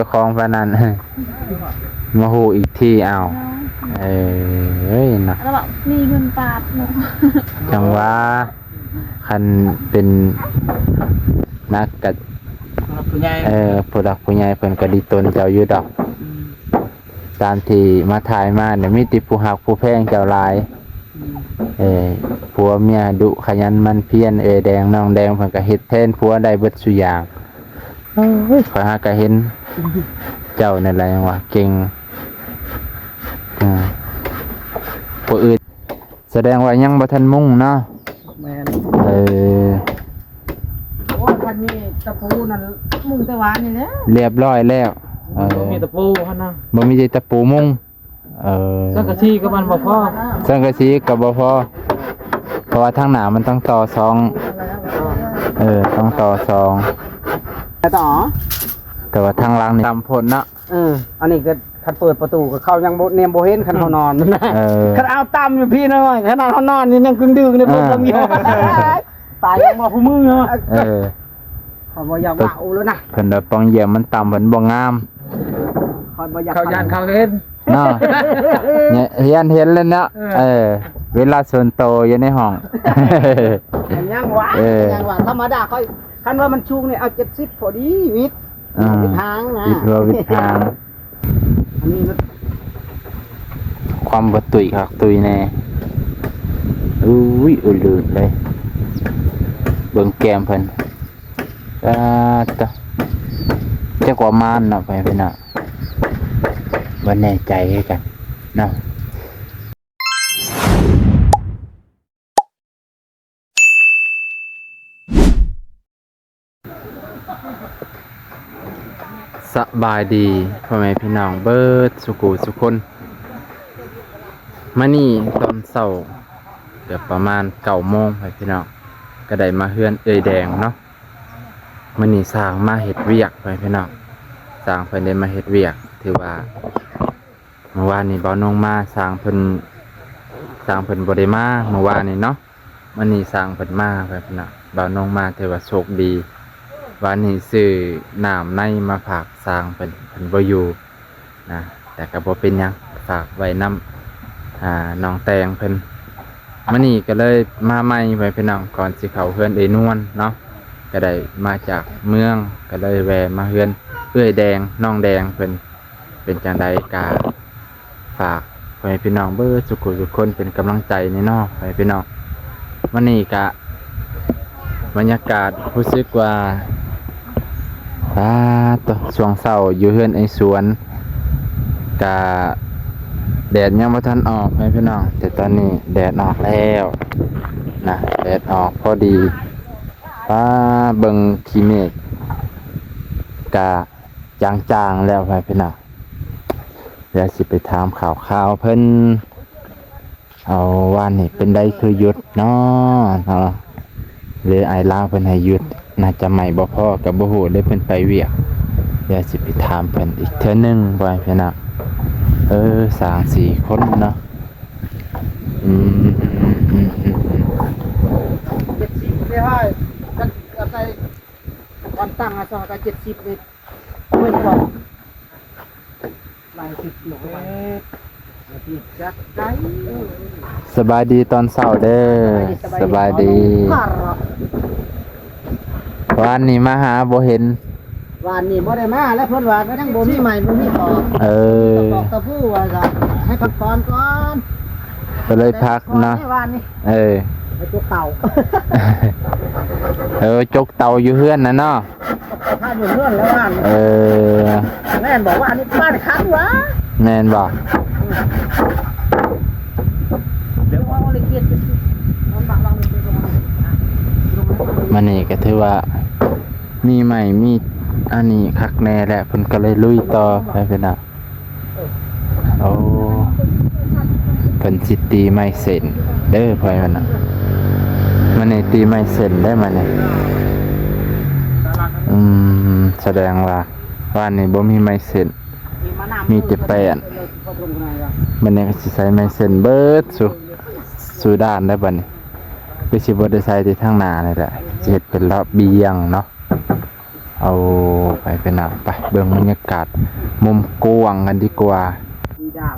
จ้าของพนัน มาหูอีกที่เอาเอ้ยนะ แล้วบอกมีเงินปาดหนู จังว่าคันเป็นนักกัดผู้ใหญ่ผู้ดักผู้ใหญ่เพิ่นก็ดีตนเจ้าอยู่ดอกตามที่มาถ่ายมาเนี่ยมีติผู้หักผู้แพงเจ้าหลายผัวเมียดุขยันมันเพียรแดงน้องแดงเพิ่นก็เฮ็ดแทนผัวได้เบิดซุอย่างขอยหาก็เห็นเจ้านั่นแหละจังว่าเก่งผู้อื่นแสดงว่ายังบ่ทันมุ่งเนาะแม่นโอ้คันนี้ตะปูนั่นมุงตะวานนี่แหละเรียบร้อยแล้วบ่มีตะปูคั่นนะบ่มีตะปูมุ่งสังกะสีก็มันบ่พอสังกะสีก็บ่พอเพราะว่าทางหน้ามันต้องต่อ2ต้องต่อ2ต่อแต่ว่าทางหลังนี่ตำพ่นเนาะอันนี้ก็คันเปิดประตูก็เข้ายังบ่เนมบ่เห็นคันเฮานอนนั่นนะคันเอาตำอยู่พี่น้อยขนาดเฮานอนนี่ยังกึ่งดึกนี่บ่ลำอยู่ตายยังบ่ผู้มือเนาะขอบ่อยากเว้าแล้วนะเพิ่นว่าปองเยี่ยมมันต่ำเพิ่นบ่งามขอบ่อยากเข้าย่านเข้าเห็นเนาะเนี่ยเห็นแล้วเนาะเวลาส่วนโตอยู่ในห้องยังว่าธรรมดาค่อยคันว่ามันชูงนี่เอา70พอดีวิททางนะวิทางอันนี้ความบ่ตุยคักตุยแน่อุ้ยอุลืดเลยเบิ่งแก้มเพิ่นตะจักว่ามานเนาะไปเพิ่นน่ะบ่แน่ใจคือกันเนาะสบายดีพ่อแม่พี่น้องเบิดสุขุสุคนมานี่ตอนเช้าเกือบประมาณ9 โมงไปพี่น้องก็ได้มาเฮือนแดงเนาะมานี่สร้างมาเฮ็ดเวียกไปพี่น้องสร้างเพิ่นได้มาเฮ็ดเวียกถือว่าเมื่อวานนี้บ่าวนงมาสร้างเพิ่นบ่ได้มาเมื่อวานนี้เนาะมานี่สร้างเพิ่นมาไปพี่น้องบ่าวนงมาถือว่าโชคดีวันนี้ซื้อน้ำในมาฝากสร้างเพิ่นบ่อยู่นะแต่ก็บ่เป็นหยังฝากไว้นำน้องแตงเพิ่นมื้อนี้ก็เลยมาใหม่ไว้พี่น้องก่อนสิเข้าเฮือนนวลเนาะก็ได้มาจากเมืองก็เลยแวะมาเฮือนแดงน้องแดงเพิ่นเป็นจังไดกะฝากไว้พี่น้องเบิดสุขทุกคนเป็นกำลังใจในเนาะไว้พี่น้องมื้อนี้ก็บรรยากาศรู้สึกว่าตัวช่วงเช้าอยู่เฮือนไอ้สวนกะแดดยังบ่ทันออกให้พี่น้องแต่ตอนนี้แดดออกแล้วนะแดดออกพอดีเบิ่งขี้เมฆกะจางๆแล้วให้พี่น้องเดี๋ยวสิไปถามข่าวเพิ่นเอาวันนี้เป็นได้คือหยุดเนาะหรือไอ้ลาวเพิ่นให้หยุดน่าจะใหม่บ่พอกับบ่ฮู้ได้เพิ่นไปเวียกเดี๋ยวสิไปถามเพิ่นอีกเทื่อนึงบ่ให้พี่น้องสร้าง4 คนเนาะ70ได้ให้ก็ใส่ก่อนตั้งอ่ะซะก็70นี่เพิ่นบอกหลายสิบโลสบายดีตอนเช้าเด้อสบายดีวันนี้มาหาบ่เห็นวันนี้บ่ได้มาแล้วเพิ่นว่าก็ยังบ่มีใหม่บ่มีต่อบอกตะผู้ว่าจะให้พักผ่อนก่อนก็เลยพักเนาะไปจกเต่าจกเต่าอยู่เฮือนน่ะเนาะถ้าอยู่เฮือนแล้วบ้านแม่นบอกว่าอันนี้บ้านคันวะแม่นบ่เดี๋ยวว่าเลยเกียดมันนี่ก็ถือว่ามีใหม่มีอันนี้คักแน่แหละเพิ่นก็เลยลุยต่อไปเป็นน่ะโอ้เพิ่นสิตีไม้เส้นเด้อพ่อมันน่ะมันนี่ตีไม้เส้นได้มันนี่แสดงว่าวันนี้บ่มีไม้เส้นมีแต่แป้นมันนี่ก็สิใช้ไม้เส้นเบิดสู่ด้านได้บัดนี้คือสิบ่ได้ใช้ที่ทางหน้านี่แหละสิเฮ็ดเป็นระเบียงเนาะ เอาไปเป็นหนังไปเบิ่งบรรยากาศมุมกว้างกันดีกว่า มีดา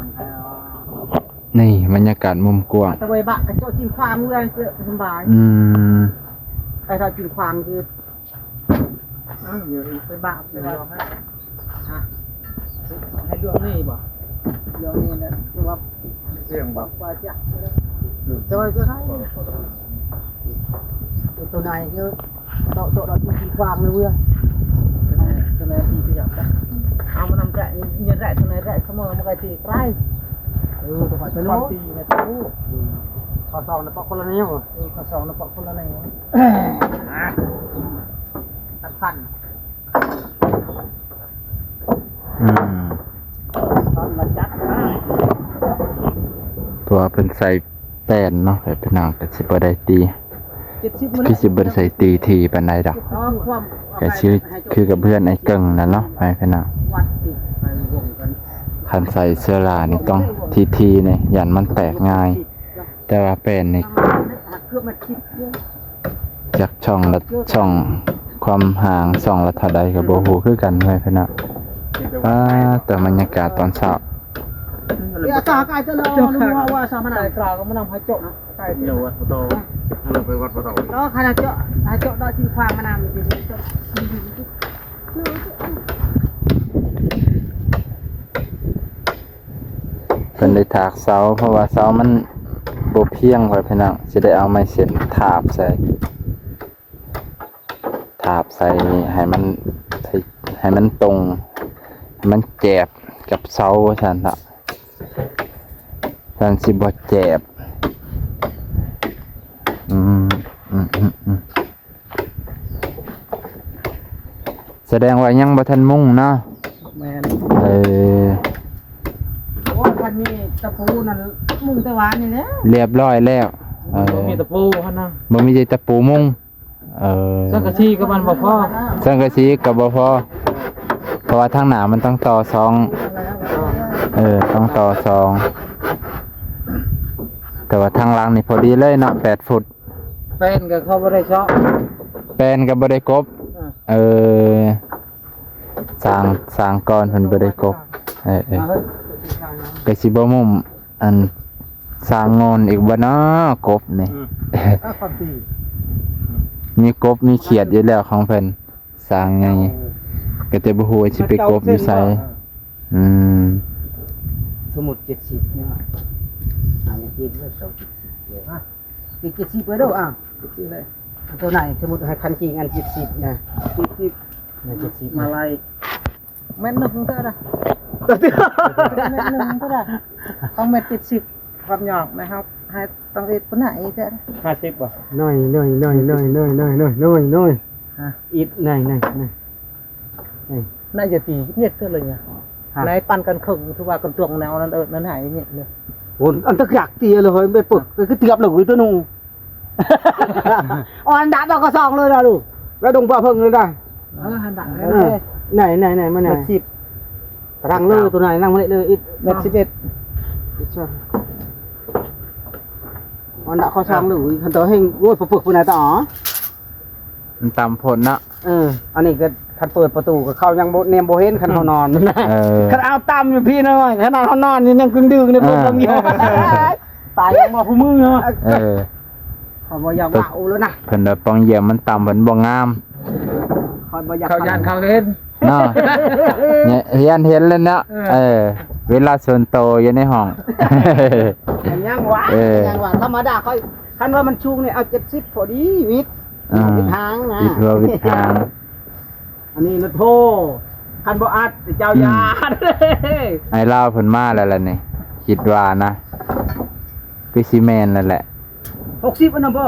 มนี่บรรยากาศมุมกว้าง ตะเวยบะกระโจกกินความเมื่อเจอสบาย ไอ้เรากินความคือไปบะไปบะให้ดวงนี่บ่ดวงนี่นะคือว่าเสียงบ่ว่าจะจะว่าจะให้ตัวไหนคือเรากินความเลยเว้ยตัวไหนที่จะอยากเอามานำแกะยันแกะตัวไหนแกะเสมอมันก็ตีใกล้ตัวความตีนะตู้ข้อสองนะปอกคนละแนวข้อสองนะปอกคนละแนวตัดพันตอนมาจัด ตัวเป็นใส่แป้นเนาะเป็นหนังกับสิบได้ตีคือสิบใส่ตีทีปานใดดอกแต่ชื่อคือกับเพื่อนไอ้เก่งนั่นเนาะไปเป็นหนังคันใส่เสื้อลานี่ต้องทีเนี่ยยันมันแตกง่าย แต่ว่าแป้นนี่จากช่องละช่องความห่างช่องละเท่าใดกับโบหูคือกันไปเป็นหนังแต่บรรยากาศตอนเช้า Ya tak kai tu lo lu wa sama na kra ko menang hacok kai tu. Ya wat betul. Kalauไปวัดbetul. Oh kana hacok dak ci kwang menang di situ. เป็นได้ถากเสาเพราะว่าเสามันบ่เพียงไว้พี่น้องสิได้เอาไม้เส้นถาบใส่ให้มันตรงให้มันแจบกับเสาว่าซั่นล่ะซั่นสิบ่แจบแสดงว่ายังบ่ทันมุ่งเนาะแม่นโอ้คันนี้ตะปูนั่นมุ่งแต่หวานนี่แหละเรียบร้อยแล้วบ่มีตะปูหั่นน่ะบ่มีตะปูมุ่งสังกะสีก็มันบ่พอสังกะสีก็บ่พอเพราะว่าทางหน้ามันต้องต่อ2ต้องต่อ2แต่ว่าทางหลังนี่พอดีเลยเนาะ8ฟุตแป้นก็เขาบ่ได้เซาะแป้นก็บ่ได้กบสร้างก่อนเพิ่นบ่ได้กบก็สิบ่มุมอันสร้างงอนอีกบ่เนาะกบนี่มีกบมีเขียดอยู่แล้วของเพิ่นสร้างไงก็แต่บ่ฮู้ว่าสิไปกบอยู่ไสสมุด70เนี่ยอันนี้กินแล้ว70เดี๋ยวฮะกิน70ไปเด้อ70เลยตัวไหนสมุดให้คันจริงอัน70นะ70นะ70มาไล่แม่นนึงเท่าใดแม่นนึงเท่าใดเอาแม่70ความหยอกนะครับให้ต้องเอ็ดปานไหนเด้อ50บ่น้อยฮะอีดไหนน่าจะตีเนี่ยเท่าเลยเนี่ยในปันกันครึ่งถือว่ากันตวงแนวนั้นนั่นหายเนี่ยเลยโอ้อันตะกักตีเลยไปปึกก็เตียบเลยตัวนูอันดับเราก็2เลยล่ะลูกแล้วดงปลาเพิ่งเลยได้อันดับไหนมาไหน10รังเลยตัวไหนนั่งมาเลยอีก11อันดับเขา2เลยคันตัวเฮงโอ้ยปึกผู้ไหนต่อมันตามผลนะอันนี้ก็คันเปิดประตูก็เข้ายังเนมโบเห็นคันเขานอนนั่นนะคันเอาตำอยู่พี่น้อยขนาดเขานอนนี่ยังกึ่งดึงในพวกเรามีตายยังมาผู้มือเหรอเขาบอกอยากเอาแล้วนะเพิ่นว่าปองเยี่ยมมันต่ำเพิ่นบ่งามเขายันเขาเห็นเนาะเนี่ยเห็นเลยเนาะเวลาส่วนโตอยู่ในห้องยังหวานธรรมดาเขาคันว่ามันชุงเนี่ยเอา70พอดีวิททางนะวิทางอันนี้นะโทคันบ่อัดเจ้ายาไอ้เล่าเพิ่นมาแล้วล่ะนี่คิดว่านะคือซีเมนนั่นแหละ60อันน่ะบ่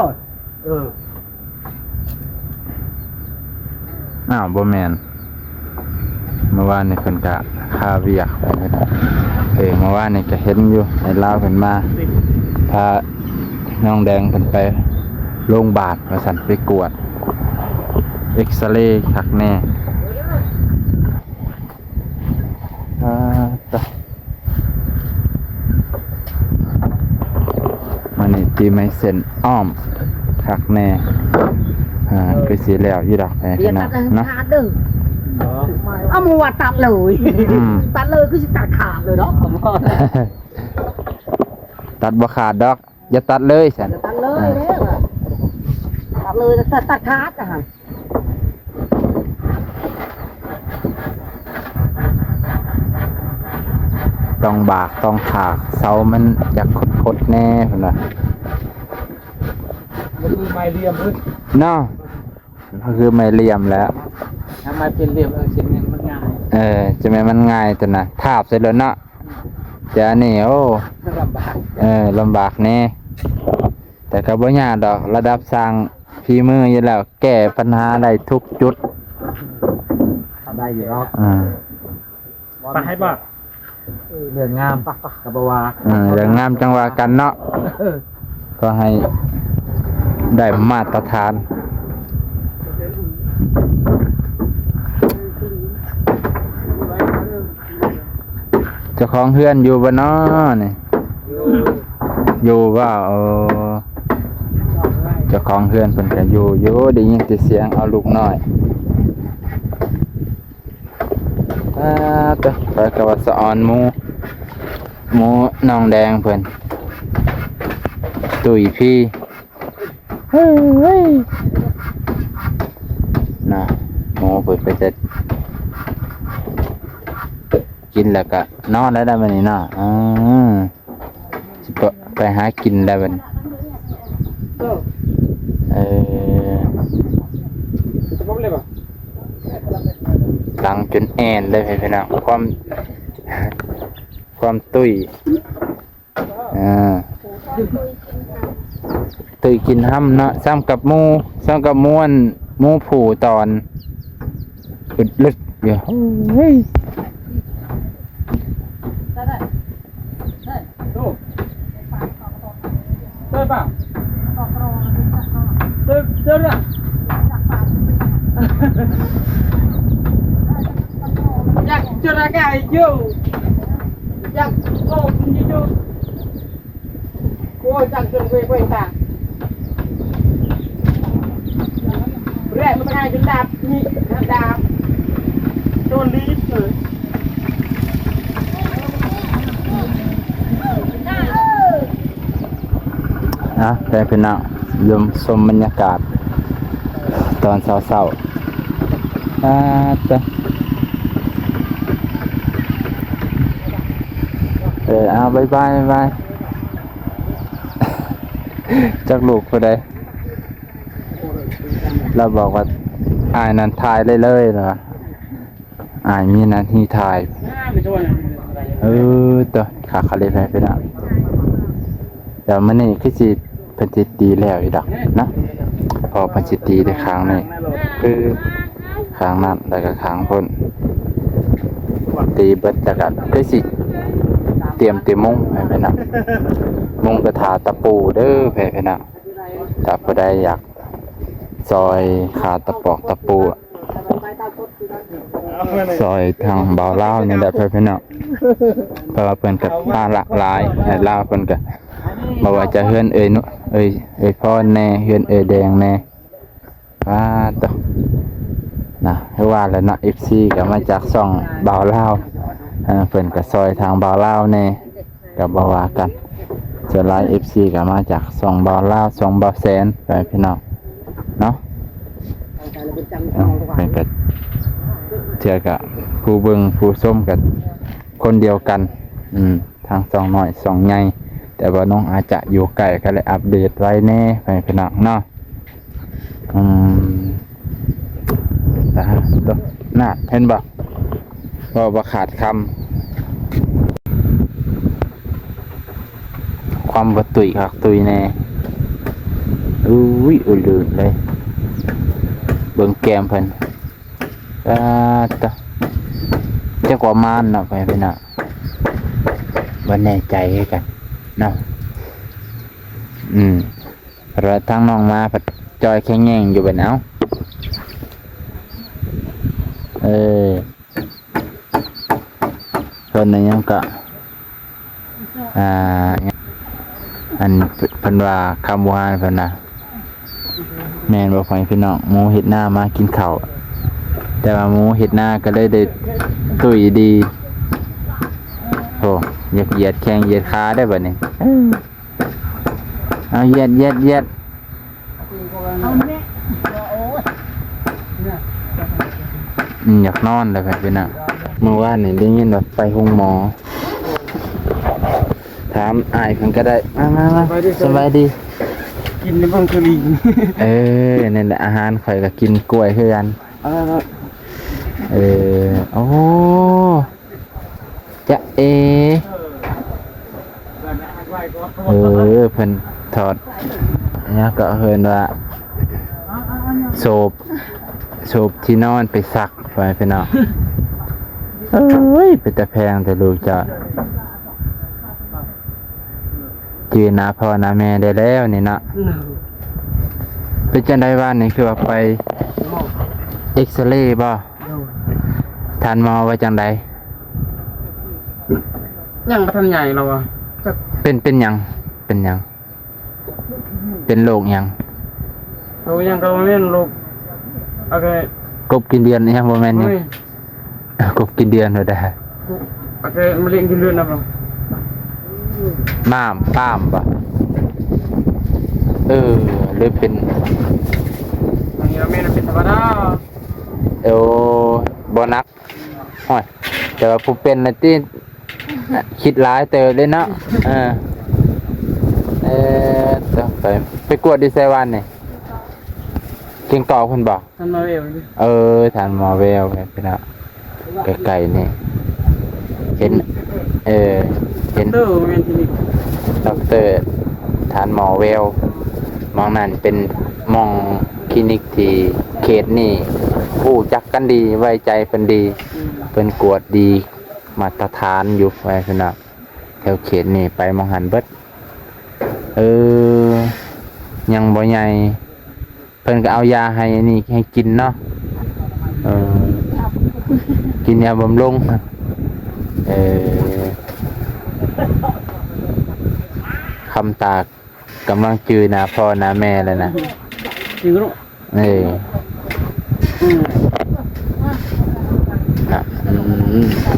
บ่แม่นเมื่อวานนี่เพิ่นก็ค่าเวียกไปเมื่อวานนี่ก็เห็นอยู่ไอ้เล่าเพิ่นมาพาน้องแดงเพิ่นไปโรงพยาบาลว่าซั่นไปกวดเอ็กซเรย์คักแน่มันนี่ตีไม้เส้นอ้อมคักแน่ คือสิแล้วอยู่ดอกแม่ เดี๋ยว พี่น้ ตั อง ดเลย เนาะ ขาดเด้อเอามาว่าตัดเลย ตัดเลยคือสิตัดขาดเลยเนาะผม ตัดบ่ขาดดอกอย่าตัดเลยฉัน ตัดเลยเด้อตัดเลยตัดขาดอ่ะฮะ ต้องบากต้องถากเสามันอยากคดๆแน่เพิ่นว่า มันคือไม้เหลี่ยมเพิ่น เนาะก็คือไม่เหลี่ยมแล้ว ทำไมเป็นเหลี่ยมเส้นนี้มันง่าย จะแม่นมันง่ายแต่นะทาบใส่แล้วเนาะแต่อันนี้โอ้ ลำบาก ลำบากแน่แต่ก็บ่ยากดอกระดับสร้างฝีมืออยู่แล้วแก้ปัญหาได้ทุกจุด ได้อยู่เนาะ ไปให้ป่ะ เรื่องงามกับบ่ว่า เรื่องงามจังว่ากันเนาะก็ให้ได้มาตรฐานเจ้าของเฮือนอยู่บ่เนาะนี่อยู่ว่าเจ้าของเฮือนเพิ่นก็อยู่ได้ยินแต่เสียงเอาลูกน้อยตัวไปก็ว่าสะออนหมูน้องแดงเพิ่นตุ๋ยพี่เฮ้ยนะหมูเพิ่นก็จะกินแล้วก็นอนได้บัดนี้เนาะสิไปหากินได้บัดนี้ดังจนแอนเลยพี่น้องความตุ้ยตุ้ยกินห้ำเนาะซ้ำกับม้วนหมูผูตอนอึดลึกเดี๋ยวเฮ้ย เต้ป่ะเต้น่ะอยากจุดอะไรอยู่อยากโอ้ยอยู่โอ้ยจังจนเว้ยตาแรกมันง่ายจนดาบนี่ดาบโดนลีดเลย นะแต่พี่น้องยมชมบรรยากาศตอนเช้าจ้ะเอาบายจากลูกผู้ใดเราบอกว่าอายนั้นถ่ายเลยเหรออายมีหน้าที่ถ่ายตัวขาขาเลยพี่น้องเดี๋ยวมันนี่คือสิเป็นจิตดีแล้วอีดอกนะพอเป็นจิตดีในครั้งนี้คือครั้งนั้นแล้วก็ครั้งพ้นตีเบิดแล้วก็คือสิเตรียมมุ้งไปนะมุ้งกระถาตะปูเด้อไปนะถ้าผู้ใดอยากซอยขาตะปอกตะปูซอยทางบ่าวลาวนี่แหละไปนะเพราะว่าเพิ่นก็มาหลากหลายลาวเพิ่นก็บ่ว่าจะเฮือนนุเอ้ยพ่อแน่เฮือนแดงแน่ว่าต่อนะคือว่าแล้วเนาะ FC ก็มาจากช่องบ่าวลาวเพิ่นก็ซอยทางบ่าวลาวแน่ก็บ่ว่ากันส่วนหลาย FC ก็มาจากช่องบ่าวลาวช่องบ่าวแสนไปพี่น้องเนาะเพิ่นก็เทื่อก็ผู้เบิ่งผู้ชมกันคนเดียวกันทางช่องน้อยช่องใหญ่แต่ว่าน้องอาจจะอยู่ไกลก็เลยอัปเดตไว้แน่ไปพี่น้องเนาะตัวน่ะเห็นบ่ว่าขาดคำความบ่ตุยคักตุยแน่อุลืมเลยเบิ่งแก้มเพิ่นตัวจักว่ามานเนาะไปพี่น้องบ่แน่ใจคือกันเนาะแล้วทางน้องมาผัดจอยแข็งแยงอยู่แบบนั้นเพิ่นนั่นยังก็อันเพิ่นว่าคำว่าเพิ่นน่ะ แม่นบ่ฟังพี่น้องหมูเฮ็ดหน้ามากินข้าวแต่ว่าหมูเฮ็ดหน้าก็เลยได้ตุ้ยดีโอ้เหยียดแข้งเหยียดขาได้บัดนี้เอาเหยียด เอาแม่โอ้ย อยากนอนเลยพี่น้องเมื่อวานนี่ได้ยินว่าไปห้องหมอถามอ้ายเพิ่นก็ได้มาสบายดี กินในบ้างคือลิง นั่นแหละอาหารข่อยก็กินกล้วยคือกันโอ้จะเพิ่นถอดเนี่ยก็เพิ่นว่าโศพที่นอนไปซักไปพี่น้องเป็นตะแพงแต่ลูกจะจืนหน้าพ่อหน้าแม่ได้แล้วนี่เนาะเป็นจังได๋ว่านี่คือว่าไปเอ็กซเรย์บ่ทานหมอว่าจังได๋ ยังบ่ทันใหญ่เราอ่ะ เป็นหยังเป็นโรคหยัง เรายังก็เล่นลูกโอเค กบกินเดือนยังบ่แม่นหยังกบกินเดือนบ่ได้ โอเคมาเลี้ยงกินเลือดนะบ่ ม้ามป้ามบ่หรือเป็น อันนี้เราไม่ได้เป็นธรรมดา บ่นักโอ้ยแต่ว่าผู้เป็นน่ะติคิดหลายเติบเลยเนาะต้องไปกวดดีไซน์วันนี่เก่งต่อเพิ่นบอก ท่านมาเร็วดิ ทานหมอแววพี่น้องไกลๆนี่เห็น เตอร์แม่นที่นี่ ด็อกเตอร์ทานหมอแววมองนั่นเป็นมองคลินิกที่เขตนี่ผู้จักกันดีไว้ใจเพิ่นดีเพิ่นกวดดีมาตรฐานอยู่ไว้พี่น้องแถวเขตนี่ไปมองหันเบิดยังบ่ใหญ่เพิ่นก็เอายาให้นี่ให้กินเนาะกินยาบำรุงคำตากำลังจือหน้าพ่อหน้าแม่เลยนะ จริงรู้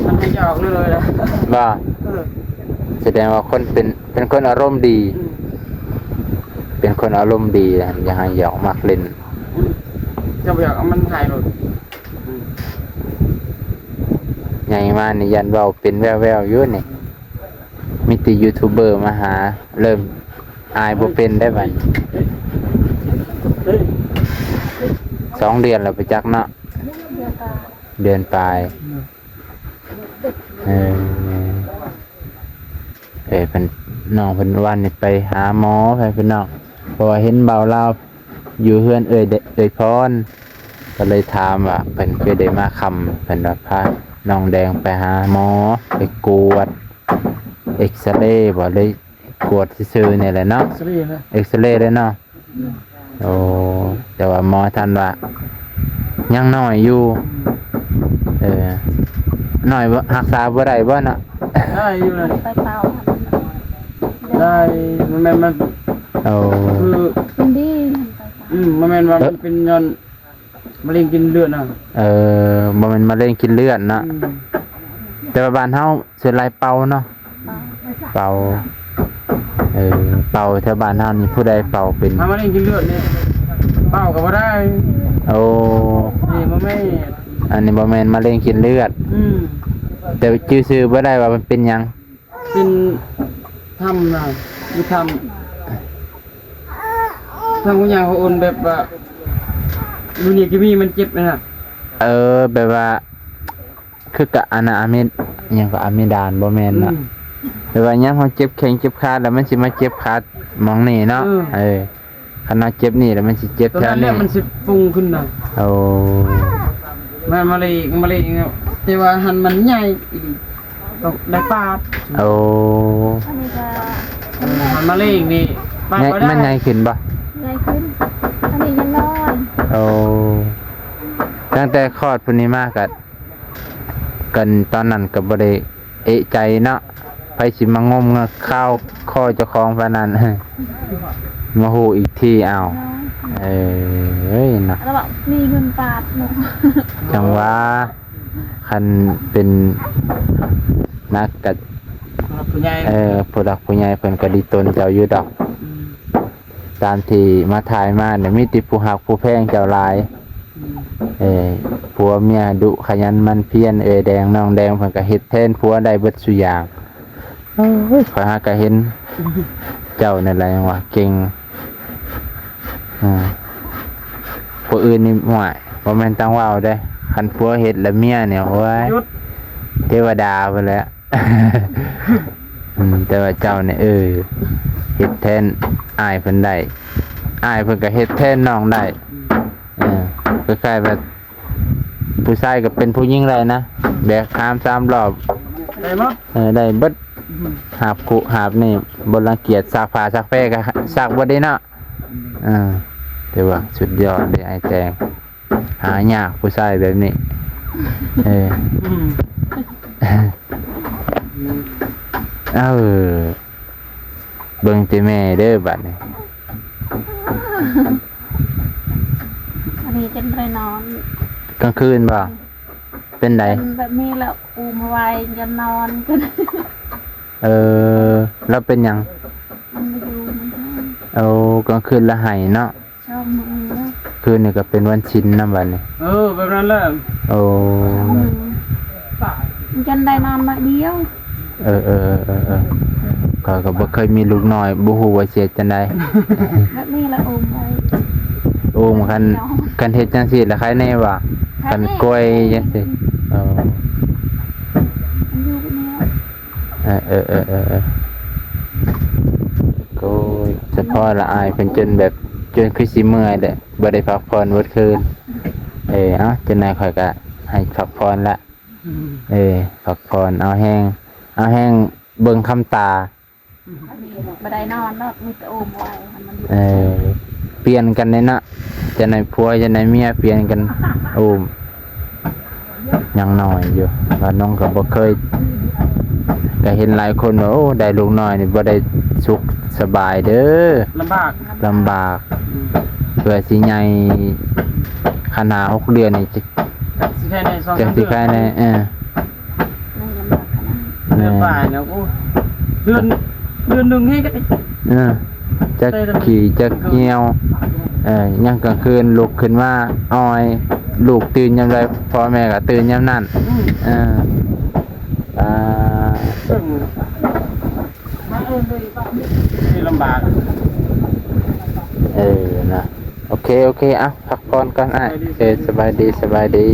มันไม่ยากเลยนะ ว่าแสดงว่าคนเป็นคนอารมณ์ดี เป็นคนอารมณ์ดีนะอย่าให้หยอกมักเล่น จะอยากเอามันถ่ายรถ ใหญ่มานี่ยันเว้าเป็นแววๆอยู่นี่มีแต่ยูทูบเบอร์มาหาเริ่มอายบ่เป็นได้บัด2 เดือนแล้วไปจักเนาะเดือนปลายเป็นน้องเพิ่นวันนี่ไปหาหมอไปพี่น้องเพราะว่าเห็นเบาลาวอยู่เฮือนเอ่ยพรก็เลยถามว่าเพิ่นเคยได้มาคำเพิ่นว่าพาน้องแดงไปหาหมอไปกวดเอ็กซเรย์บ่เลยกวดซื่อๆนี่แหละเนาะ สรีนะ เอ็กซเรย์เลยเนาะแต่ว่าหมอท่านว่ายังน้อยอยู่น้อยบ่รักษาบ่ได้บ่เนาะ ได้อยู่นะ ไปเป่า ได้มันคือ เป็นดี มันว่ามันเป็นย้อนมะเร็งกินเลือดนะ บ่แม่นมะเร็งกินเลือดเนาะแต่ว่าบ้านเฮาสิหลายเป่าเนาะเป่าแถวบ้านเฮานี่ผู้ใดเป่าเป็น มะเร็งกินเลือดนี่เป่าก็บ่ได้นี่มันไม่ อันนี้บ่แม่นมะเร็งกินเลือดแต่ชื่อบ่ได้ว่ามันเป็นหยัง เป็นทำนะมีทำกุญแจเขาโอนแบบว่าดูนี่กิมีมันเจ็บนะ แบบว่าคือกะอนามิดหยังก็อะมิดานบ่แม่นเนาะแบบว่ายามเฮาเจ็บแข้งเจ็บขาแล้วมันสิมาเจ็บขาหมองนี่เนาะคันเฮาเจ็บนี่แล้วมันสิเจ็บ ตอน แถว นั้น นี้ มันสิฟุ้งขึ้นนะมะเร็งแต่ว่าหันมันใหญ่ต้องได้ปาด อันนี้ก็ หันมะเร็งนี่ปาดบ่ได้ มันใหญ่ขึ้นบ่ ใหญ่ขึ้นอันนี้ยังน้อย ตั้งแต่คลอดพุ่นนี้มากันตอนนั้นก็บ่ได้เอะใจเนาะไปสิมางมข้าวคอเจ้าของปานนั้น มาฮู้อีกทีอ้าว น้อย เอ้ยเนาะ แล้วบอกมีเงินปาดหนู จังว่าคันเป็นนักกัด ผู้ใหญ่ ผู้ดักผู้ใหญ่เพิ่นก็ดีตนเจ้าอยู่ดอกตามที่มาถ่ายมาเนี่ยมีติผู้หักผู้แพงเจ้าหลายผัวเมียดุขยันมันเพียรแดงน้องแดงเพิ่นก็เฮ็ดแทนผัวได้เบิดซุอย่างข้อยหาก็เห็นเจ้านั่นแหละว่าเก่งผู้อื่นนี่ห่วยบ่แม่นตั้งว่าวเด้คันผัวเฮ็ดแล้วเมียเนี่ยโอ้ยเทวดาไปแล้ว แต่ว่าเจ้าเนี่ยเฮ็ดแทนอ้ายเพิ่นได้อ้ายเพิ่นก็เฮ็ดแทนน้องได้คล้ายๆแบบผู้ชายก็เป็นผู้หญิงได้นะแบกข้าม3รอบ ได้บ่ ได้เบิดหาบกุหาบนี่บ่รังเกียจซักผ้าซักแพรก็ซักบ่ได้เนาะแต่ว่าสุดยอดเลยไอ้แจงหายากผู้ชายแบบนี้เบิ่งติแม่เด้อบัดนี้ อันนี้เป็นไรนอน กลางคืนบ่เป็นได เป็นแบบนี้แล้วอูมาไว้ยันนอนกัน แล้วเป็นหยัง มันมาอยู่มันก็ เอากลางคืนละไหายเนาะ ชอบมึงแล้ว คืนนี่ก็เป็นวันชินนำบัดนี้ แบบนั้นแหละ มันกันได้นอนมาเดียว ก็บ่เคยมีลูกน้อยบ่ฮู้ว่าเสียจังได๋ แบบนี้แล้วอูไป โอ้มคันเฮ็ดจังซี่แล้วใครแน่ว่าคันกล้วยจังซี่ มันอยู่แบบนี้แล้ว ก็เฉพาะละอายเพิ่นจนคือสิเมื่อยแหละบ่ได้พักผ่อนเบิดคืนจังได๋ข่อยก็ให้พักผ่อนละพักผ่อนเอาแห้งเบิ่งคำตา อันนี้บ่ได้นอนแล้วมีแต่อูไว้มันอยู่ เปลี่ยนกันเลยนะจะในผัวจะในเมียเปลี่ยนกันยังน้อยอยู่ว่าน้องก็บ่เคยก็เห็นหลายคนว่าโอ้ได้ลูกน้อยนี่บ่ได้สุขสบายเด้อลำบากเพื่อสิใหญ่ขนาด6 เดือนนี่จะสิแค่ในไม่ลำบากขนาด เดือนป่ายเนี่ยโอ้เดือนหนึ่งให้ก็ได้ จะขี่จะเหี่ยวยังกลางคืนลุกขึ้นมาอ้อยลูกตื่นยามใดพ่อแม่ก็ตื่นยามนั้นที่ลำบาก นะโอเคพักผ่อนก่อนสบายดี